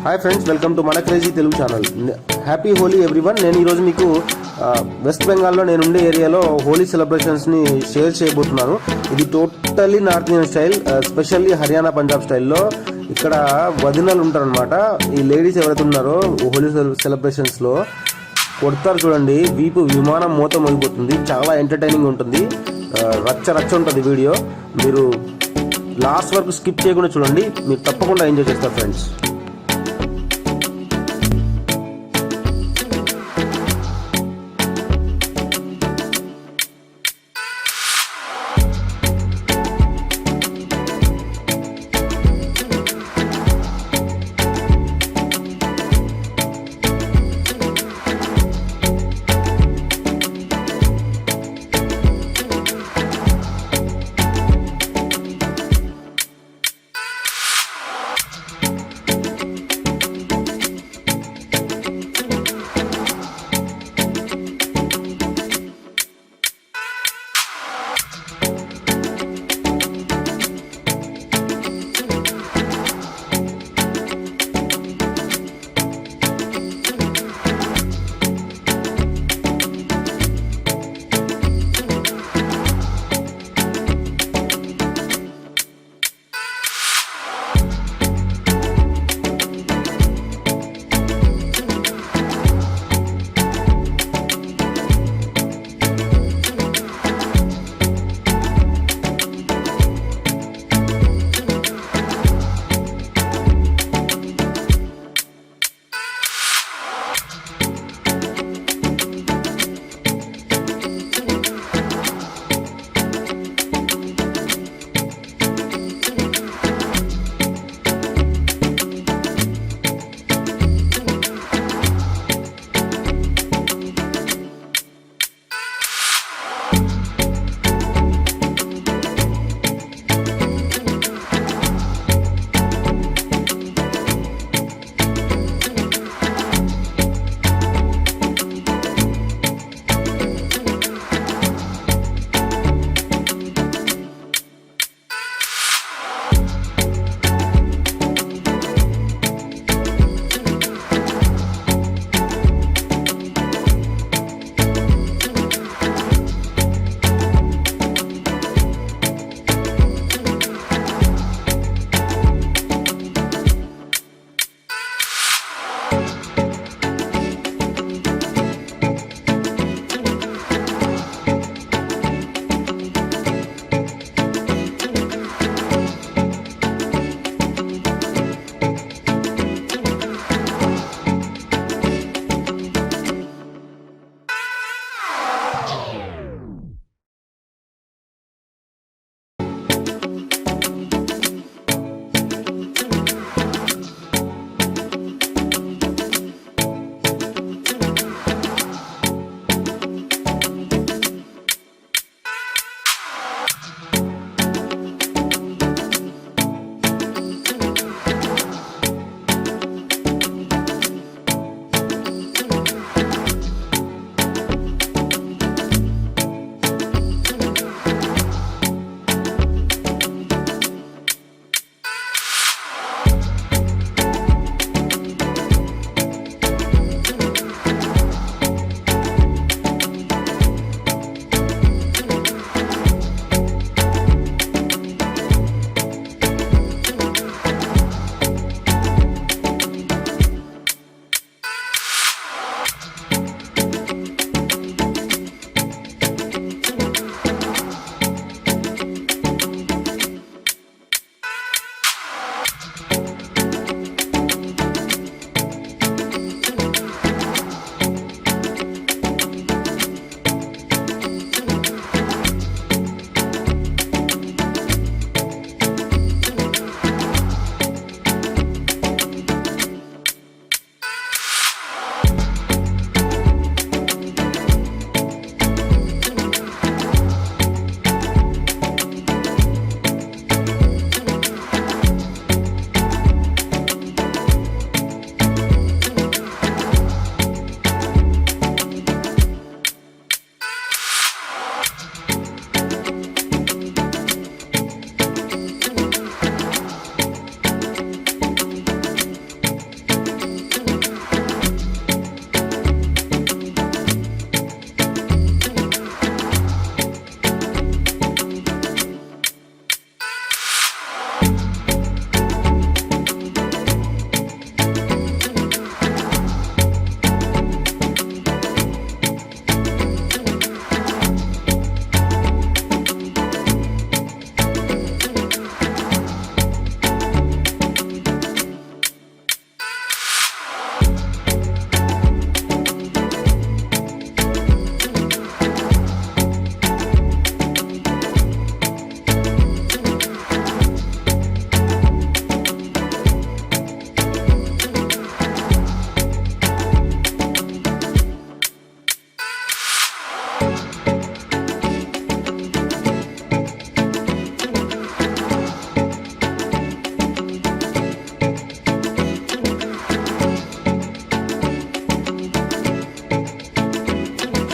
Hi friends, welcome to మన crazy Telugu channel. Happy Holi everyone. నేను ఈరోజు మీకు వెస్ట్ బెంగాల్లో నేను ఉండే ఏరియాలో హోలీ సెలబ్రేషన్స్ని షేర్ చేయబోతున్నాను. ఇది totally north Indian style, specially Haryana Punjab స్టైల్లో. ఇక్కడ వదినలు ఉంటారనమాట. ఈ లేడీస్ ఎవరైతే ఉన్నారో హోలీ సెలబ్రేషన్స్లో కొడతారు చూడండి, వీపు విమానం మూత మోగిపోతుంది. చాలా ఎంటర్టైనింగ్ ఉంటుంది, రచ్చ ఉంటుంది వీడియో. మీరు లాస్ట్ వరకు స్కిప్ చేయకుండా చూడండి, మీరు తప్పకుండా ఎంజాయ్ చేస్తారు ఫ్రెండ్స్.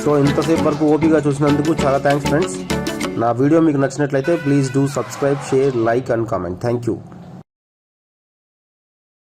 సో ఇంతసేపు వరకు ఓపిగా చూసినందుకు చాలా థ్యాంక్స్ ఫ్రెండ్స్. నా వీడియో మీకు నచ్చినట్లయితే please do subscribe, share, like and comment. Thank you.